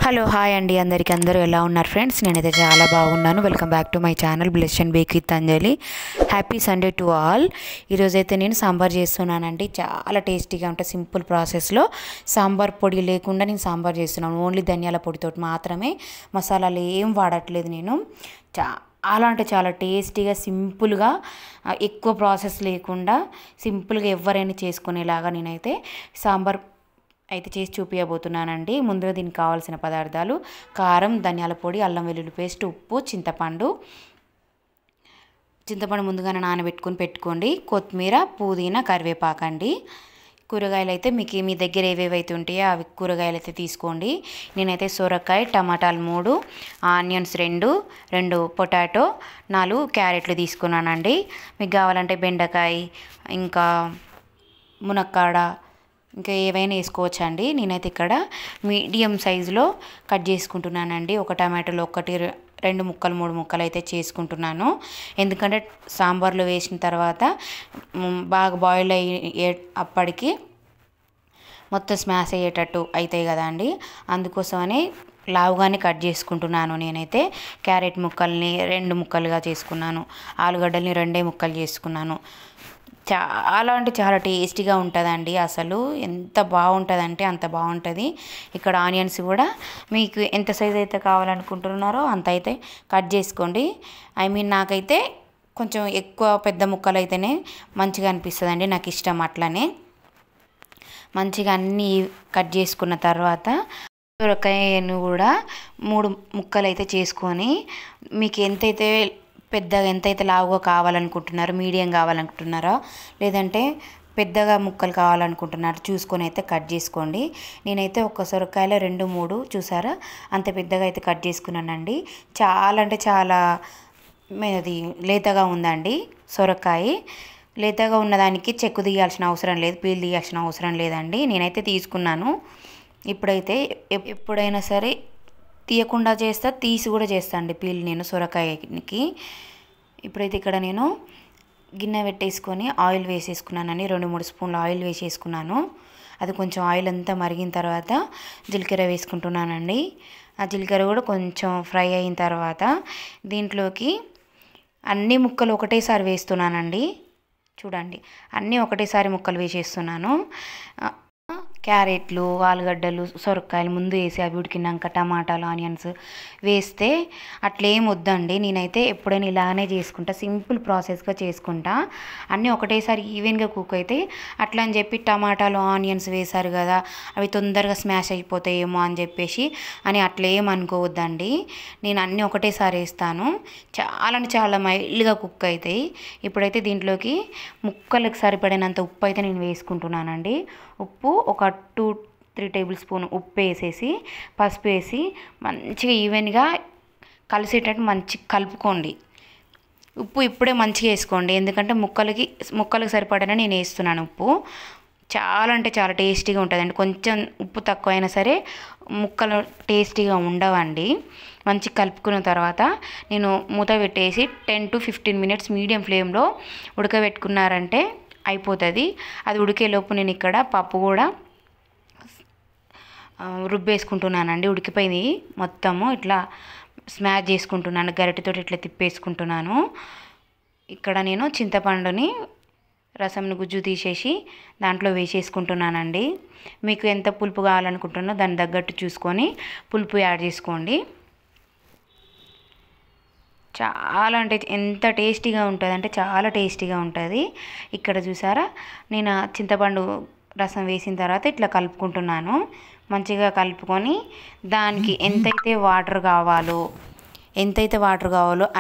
Hello hi అండి అందరూ ఎలా ఉన్నారు ఫ్రెండ్స్? నేనైతే చాలా బాగున్నాను. Welcome back to my channel bless and bake with Anjali. Happy Sunday to all. ఈరోజైతే నేను సాంబార్ చేస్తున్నానండి. చాలా టేస్టీగా ఉంటుంది. సింపుల్ ప్రాసెస్లో సాంబార్ పొడి లేకుండా నేను సాంబార్ చేస్తున్నాను. ఓన్లీ ధనియాల పొడితో మాత్రమే, మసాలాలు ఏం వాడట్లేదు నేను. చాలా అంటే చాలా టేస్టీగా సింపుల్గా, ఎక్కువ ప్రాసెస్ లేకుండా సింపుల్గా ఎవరైనా చేసుకునేలాగా నేనైతే సాంబార్ అయితే చేసి చూపించబోతున్నానండి. ముందుగా దీనికి కావాల్సిన పదార్థాలు: కారం, ధనియాల పొడి, అల్లం వెల్లుల్లి పేస్ట్, ఉప్పు, చింతపండు ముందుగానే నానబెట్టుకొని పెట్టుకోండి. కొత్తిమీర, పుదీనా, కరివేపాకు అండి. కూరగాయలు అయితే మీకు మీ దగ్గర ఏవేవైతే ఉంటాయో అవి కూరగాయలు అయితే తీసుకోండి. నేనైతే సొరకాయ, టమాటాలు 3, ఆనియన్స్ 2 పొటాటో, 4 క్యారెట్లు తీసుకున్నానండి. మీకు కావాలంటే బెండకాయ, ఇంకా మునక్కాడ, ఇంకా ఏవైనా వేసుకోవచ్చండి. నేనైతే ఇక్కడ మీడియం సైజులో కట్ చేసుకుంటున్నానండి. ఒక టమాటాలు 1, 2 ముక్కలు 3 ముక్కలు అయితే చేసుకుంటున్నాను. ఎందుకంటే సాంబార్లో వేసిన తర్వాత బాగా బాయిల్ అయ్యే అప్పటికి మొత్తం స్మాష్ అయ్యేటట్టు అవుతాయి కదా అండి. అందుకోసమని లావుగానే కట్ చేసుకుంటున్నాను. నేనైతే క్యారెట్ ముక్కల్ని 2 ముక్కలుగా చేసుకున్నాను. ఆలుగడ్డల్ని 2 ముక్కలు చేసుకున్నాను. చాలా అంటే చాలా టేస్టీగా ఉంటుందండి. అసలు ఎంత బాగుంటుందంటే అంత బాగుంటుంది. ఇక్కడ ఆనియన్స్ కూడా మీకు ఎంత సైజ్ అయితే కావాలనుకుంటున్నారో అంత అయితే కట్ చేసుకోండి. నాకైతే కొంచెం ఎక్కువ పెద్ద ముక్కలు అయితేనే మంచిగా అనిపిస్తుందండి. నాకు ఇష్టం అట్లనే. మంచిగా అన్నీ కట్ చేసుకున్న తర్వాత సొరకాయను కూడా 3 ముక్కలు అయితే చేసుకొని, మీకు ఎంతైతే లావుగా కావాలనుకుంటున్నారో, మీడియం కావాలనుకుంటున్నారో, లేదంటే పెద్దగా ముక్కలు కావాలనుకుంటున్నారు చూసుకొని అయితే కట్ చేసుకోండి. నేనైతే ఒక సొరకాయలో 2, 3 చూసారా అంత పెద్దగా అయితే కట్ చేసుకున్నానండి. చాలా అంటే చాలా అది లేతగా ఉందండి సొరకాయ. లేతగా ఉన్నదానికి చెక్కు తీయాల్సిన అవసరం లేదు, పీల్ తీయాల్సిన అవసరం లేదండి. నేనైతే తీసుకున్నాను. ఇప్పుడైతే ఎప్పుడైనా సరే తీయకుండా తీసి కూడా చేస్తా అండి పీల్ నేను సొరకాయకి. ఇప్పుడైతే ఇక్కడ నేను గిన్నె పెట్టేసుకొని ఆయిల్ వేసేసుకున్నానండి. 2-3 స్పూన్లు ఆయిల్ వేసేసుకున్నాను. అది కొంచెం ఆయిల్ అంతా మరిగిన తర్వాత జీలకర్ర వేసుకుంటున్నానండి. ఆ జీలకర్ర కూడా కొంచెం ఫ్రై అయిన తర్వాత దీంట్లోకి అన్ని ముక్కలు ఒకటేసారి వేస్తున్నానండి. చూడండి, అన్నీ ఒకటేసారి ముక్కలు వేసేస్తున్నాను. క్యారెట్లు, ఆలుగడ్డలు, సొరకాయలు ముందు వేసి అవి ఉడికినాక టమాటాలు, ఆనియన్స్ వేస్తే అట్లేం వద్దండి. నేనైతే ఎప్పుడైనా ఇలానే చేసుకుంటా, సింపుల్ ప్రాసెస్గా చేసుకుంటా. అన్నీ ఒకటేసారి ఈవెన్గా కుక్ అయితే, అట్లా అని చెప్పి టమాటాలు, ఆనియన్స్ వేశారు కదా అవి తొందరగా స్మాష్ అయిపోతాయేమో అని చెప్పేసి అట్లేం అనుకోవద్దండి. నేను అన్నీ ఒకటేసారి వేస్తాను. చాలా అంటే చాలా మైల్డ్గా కుక్ అవుతాయి. ఇప్పుడైతే దీంట్లోకి ముక్కలకు సరిపడినంత ఉప్పు అయితే నేను వేసుకుంటున్నానండి. ఉప్పు ఒక 2-3 టేబుల్ స్పూన్ ఉప్పు వేసేసి, పసుపు వేసి మంచిగా ఈవెన్గా కలిసేటట్టు మంచిగా కలుపుకోండి. ఉప్పు ఇప్పుడే మంచిగా వేసుకోండి, ఎందుకంటే ముక్కలకు సరిపడనే నేను వేస్తున్నాను ఉప్పు. చాలా అంటే చాలా టేస్టీగా ఉంటుందండి. కొంచెం ఉప్పు తక్కువ అయినా సరే ముక్కలు టేస్టీగా ఉండవండి. మంచిగా కలుపుకున్న తర్వాత నేను మూత పెట్టేసి 10-15 మినిట్స్ మీడియం ఫ్లేమ్లో ఉడకబెట్టుకున్నారంటే అయిపోతుంది. అది ఉడికేలోపు నేను ఇక్కడ పప్పు కూడా రుబ్బేసుకుంటున్నానండి. ఉడికిపోయింది మొత్తము. ఇట్లా స్మాష్ చేసుకుంటున్నాను, గరిటెతో ఇట్లా తిప్పేసుకుంటున్నాను. ఇక్కడ నేను చింతపండుని రసంను గుజ్జు తీసేసి దాంట్లో వేసేసుకుంటున్నానండి. మీకు ఎంత పులుపు కావాలనుకుంటున్నారో దాని తగ్గట్టు చూసుకొని పులుపు యాడ్ చేసుకోండి. చాలా అంటే ఎంత టేస్టీగా ఉంటుంది అంటే చాలా టేస్టీగా ఉంటుంది. ఇక్కడ చూసారా, నేను చింతపండు రసం వేసిన తర్వాత ఇట్లా కలుపుకుంటున్నాను. మంచిగా కలుపుకొని దానికి ఎంతైతే వాటర్ కావాలో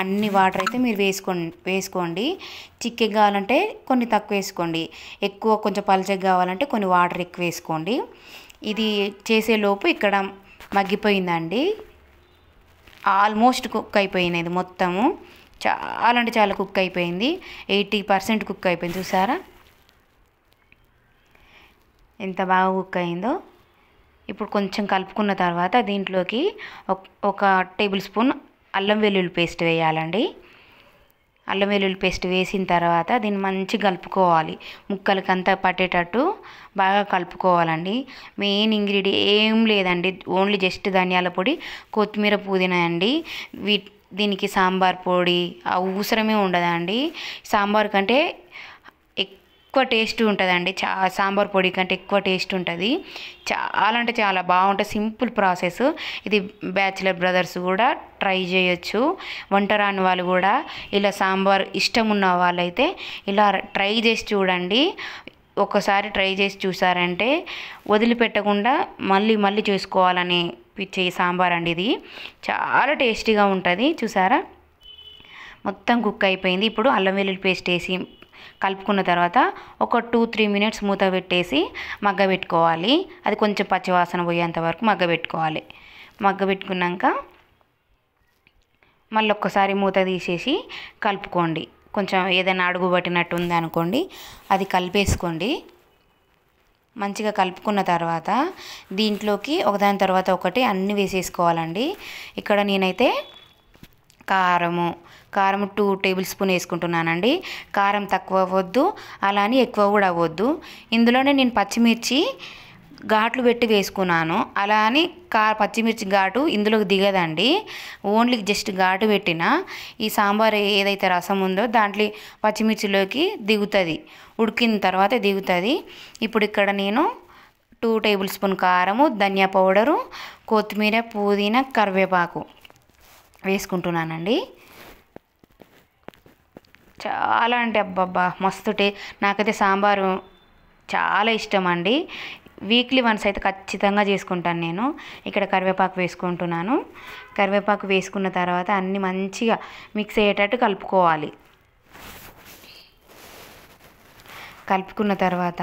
అన్ని వాటర్ అయితే మీరు వేసుకోండి. చిక్కగా కావాలంటే కొన్ని తక్కువ వేసుకోండి, ఎక్కువ కొంచెం పలచగా కావాలంటే కొన్ని వాటర్ ఎక్కువ వేసుకోండి. ఇది చేసేలోపు ఇక్కడ మగ్గిపోయిందండి. ఆల్మోస్ట్ కుక్ అయిపోయింది ఇది మొత్తము. చాలా అంటే చాలా కుక్ అయిపోయింది. 80% కుక్ అయిపోయింది. చూసారా ఎంత బాగా కుక్ అయిందో. ఇప్పుడు కొంచెం కలుపుకున్న తర్వాత దీంట్లోకి ఒక టేబుల్ స్పూన్ అల్లం వెల్లుల్లి పేస్ట్ వేయాలండి. అల్లం వెల్లుల్లి పేస్ట్ వేసిన తర్వాత దీన్ని మంచిగా కలుపుకోవాలి. ముక్కలకంతా పట్టేటట్టు బాగా కలుపుకోవాలండి. మెయిన్ ఇంగ్రీడియంట్ ఏం లేదండి, ఓన్లీ జస్ట్ ధనియాల పొడి, కొత్తిమీర, పుదీనా అండి. దీనికి సాంబార్ పొడి అవసరమే ఉండదండి. సాంబార్ కంటే ఎక్కువ టేస్ట్ ఉంటుందండి. సాంబార్ పొడి కంటే ఎక్కువ టేస్ట్ ఉంటుంది. చాలా అంటే చాలా బాగుంటుంది. సింపుల్ ప్రాసెస్ ఇది. బ్యాచిలర్ బ్రదర్స్ కూడా ట్రై చేయొచ్చు. వంట రాని వాళ్ళు కూడా ఇలా సాంబార్ ఇష్టం ఉన్న వాళ్ళైతే ఇలా ట్రై చేసి చూడండి. ఒక్కసారి ట్రై చేసి చూసారంటే వదిలిపెట్టకుండా మళ్ళీ మళ్ళీ చేసుకోవాలని పిచ్చే సాంబార్ అండి. ఇది చాలా టేస్టీగా ఉంటుంది. చూసారా, మొత్తం కుక్ అయిపోయింది. ఇప్పుడు అల్లం వెల్లుల్లి పేస్ట్ వేసి కలుపుకున్న తర్వాత ఒక 2-3 మినిట్స్ మూత పెట్టేసి మగ్గబెట్టుకోవాలి. అది కొంచెం పచ్చివాసన పోయేంత వరకు మగ్గబెట్టుకోవాలి. మగ్గబెట్టుకున్నాక మళ్ళీ ఒక్కసారి మూత తీసేసి కలుపుకోండి. కొంచెం ఏదైనా అడుగు పట్టినట్టు ఉంది అనుకోండి, అది కలిపేసుకోండి. మంచిగా కలుపుకున్న తర్వాత దీంట్లోకి ఒకదాని తర్వాత ఒకటి అన్నీ వేసేసుకోవాలండి. ఇక్కడ నేనైతే కారం 2 టేబుల్ స్పూన్ వేసుకుంటున్నానండి. కారం తక్కువ అవ్వద్దు, అలా అని ఎక్కువ కూడా అవ్వద్దు. ఇందులోనే నేను పచ్చిమిర్చి ఘాట్లు పెట్టి వేసుకున్నాను. అలా అని పచ్చిమిర్చి ఘాటు ఇందులోకి దిగదండి. ఓన్లీ జస్ట్ ఘాటు పెట్టిన ఈ సాంబార్ ఏదైతే రసం ఉందో దాంట్లో పచ్చిమిర్చిలోకి దిగుతుంది, ఉడికిన తర్వాత దిగుతుంది. ఇప్పుడు ఇక్కడ నేను 2 టేబుల్ స్పూన్ కారము, ధనియా పౌడరు, కొత్తిమీర, పుదీనా, కరివేపాకు వేసుకుంటున్నానండి. చాలా అంటే అబ్బబ్బా మస్తు నాకైతే సాంబారు చాలా ఇష్టం అండి. వీక్లీ వన్స్ అయితే ఖచ్చితంగా చేసుకుంటాను నేను. ఇక్కడ కరివేపాకు వేసుకుంటున్నాను. కరివేపాకు వేసుకున్న తర్వాత అన్నీ మంచిగా మిక్స్ అయ్యేటట్టు కలుపుకోవాలి. కలుపుకున్న తర్వాత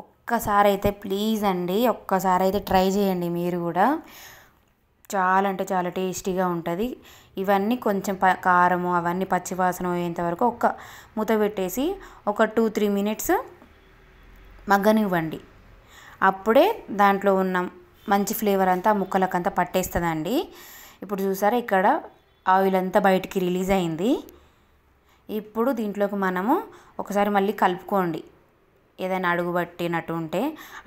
ఒక్కసారి అయితే ప్లీజ్ అండి, ఒక్కసారి అయితే ట్రై చేయండి మీరు కూడా. చాలా అంటే చాలా టేస్టీగా ఉంటుంది. ఇవన్నీ కొంచెం కారము అవన్నీ పచ్చివాసన పోయేంత వరకు ఒక్క మూత పెట్టేసి ఒక 2-3 మినిట్స్ మగ్గనివ్వండి. అప్పుడే దాంట్లో ఉన్న మంచి ఫ్లేవర్ అంతా ముక్కలకంతా పట్టేస్తుందండి. ఇప్పుడు చూసారా, ఇక్కడ ఆయిల్ అంతా బయటికి రిలీజ్ అయింది. ఇప్పుడు దీంట్లోకి మనము ఒకసారి మళ్ళీ కలుపుకోండి. ఏదైనా అడుగు పట్టినట్టు ఉంటే,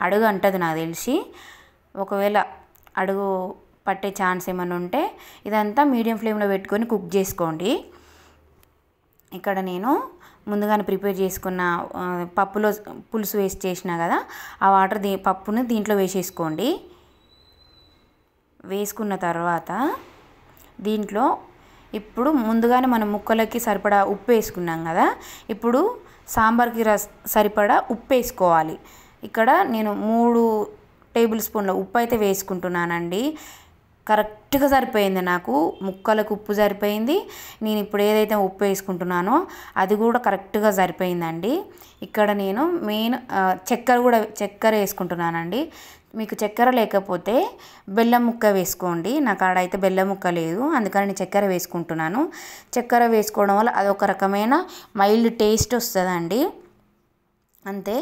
అడుగు అంటది నాకు తెలిసి, ఒకవేళ అడుగు పట్టే ఛాన్స్ ఏమైనా ఉంటే ఇదంతా మీడియం ఫ్లేమ్లో పెట్టుకొని కుక్ చేసుకోండి. ఇక్కడ నేను ముందుగానే ప్రిపేర్ చేసుకున్న పప్పులో పులుసు వేసి చేసిన కదా, ఆ వాటర్ పప్పుని దీంట్లో వేసేసుకోండి. వేసుకున్న తర్వాత దీంట్లో ఇప్పుడు ముందుగానే మనం ముక్కలకి సరిపడా ఉప్పు వేసుకున్నాం కదా, ఇప్పుడు సాంబార్కి సరిపడా ఉప్పు వేసుకోవాలి. ఇక్కడ నేను 3 టేబుల్ స్పూన్ల ఉప్పు అయితే వేసుకుంటున్నానండి. కరెక్ట్గా సరిపోయింది నాకు. ముక్కలకు ఉప్పు సరిపోయింది. నేను ఇప్పుడు ఏదైతే ఉప్పు వేసుకుంటున్నానో అది కూడా కరెక్ట్గా సరిపోయిందండి. ఇక్కడ నేను మెయిన్ చక్కెర వేసుకుంటున్నానండి. మీకు చక్కెర లేకపోతే బెల్లం ముక్క వేసుకోండి. నాకు ఆడైతే బెల్లం ముక్క లేదు, అందుకని నేను చక్కెర వేసుకుంటున్నాను. చక్కెర వేసుకోవడం వల్ల అదొక రకమైన మైల్డ్ టేస్ట్ వస్తుందండి. అంతే,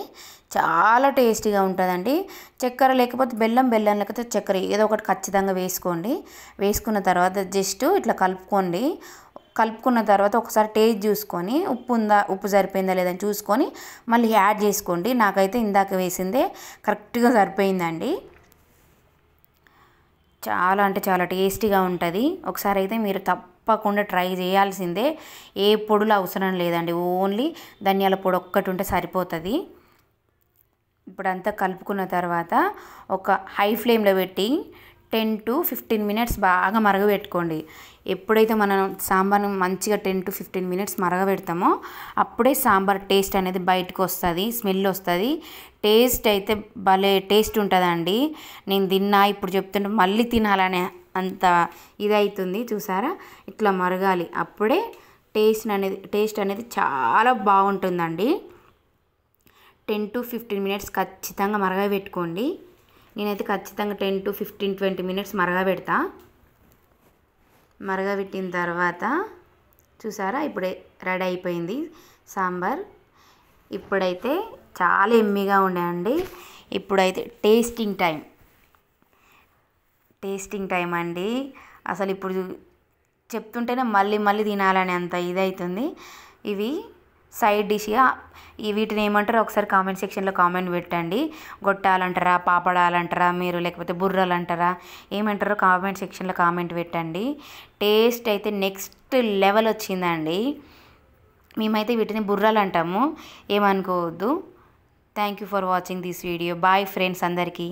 చాలా టేస్టీగా ఉంటుందండి. చక్కెర లేకపోతే బెల్లం లేకపోతే చక్కెర ఏదో ఒకటి ఖచ్చితంగా వేసుకోండి. వేసుకున్న తర్వాత జస్ట్ ఇట్లా కలుపుకోండి. కలుపుకున్న తర్వాత ఒకసారి టేస్ట్ చూసుకొని ఉప్పు సరిపోయిందా లేదని చూసుకొని మళ్ళీ యాడ్ చేసుకోండి. నాకైతే ఇందాక వేసిందే కరెక్ట్గా సరిపోయిందండి. చాలా అంటే చాలా టేస్టీగా ఉంటుంది. ఒకసారి అయితే మీరు తప్పకుండా ట్రై చేయాల్సిందే. ఏ పొడులు అవసరం లేదండి, ఓన్లీ ధనియాల పొడి ఒక్కటి ఉంటే సరిపోతుంది. ఇప్పుడంతా కలుపుకున్న తర్వాత ఒక హై ఫ్లేమ్లో పెట్టి 10 to 15 మినిట్స్ బాగా మరగబెట్టుకోండి. ఎప్పుడైతే మనం సాంబార్ని మంచిగా 10 to 15 మినిట్స్ మరగబెడతామో అప్పుడే సాంబార్ టేస్ట్ అనేది బయటకు వస్తుంది, స్మెల్ వస్తుంది. టేస్ట్ అయితే భలే టేస్ట్ ఉంటుందండి. నేను తిన్నా, ఇప్పుడు చెప్తుంటే మళ్ళీ తినాలనే అంత ఇది అవుతుంది. చూసారా, ఇట్లా మరగాలి. అప్పుడే టేస్ట్ అనేది చాలా బాగుంటుందండి. 10 to 15 మినిట్స్ ఖచ్చితంగా మరగబెట్టుకోండి. నేనైతే ఖచ్చితంగా 10 to 15-20 మినిట్స్ మరగబెడతా. మరగబెట్టిన తర్వాత చూసారా, ఇప్పుడే రెడీ అయిపోయింది సాంబార్. ఇప్పుడైతే చాలా ఎమ్మీగా ఉండేయండి. ఇప్పుడైతే టేస్టింగ్ టైం అండి. అసలు ఇప్పుడు చెప్తుంటేనే మళ్ళీ మళ్ళీ తినాలని అంత ఇదవుతుంది. ఇవి సైడ్ డిష్గా వీటిని ఏమంటారో ఒకసారి కామెంట్ సెక్షన్లో కామెంట్ పెట్టండి. గొట్టాలంటారా, పాపడాలంటారా మీరు, లేకపోతే బుర్రలు అంటారా, ఏమంటారో కామెంట్ సెక్షన్లో కామెంట్ పెట్టండి. టేస్ట్ అయితే నెక్స్ట్ లెవెల్ వచ్చిందండి. మేమైతే వీటిని బుర్రలు అంటాము, ఏమనుకోవద్దు. Thank you for watching this video. Bye friends అందరికీ.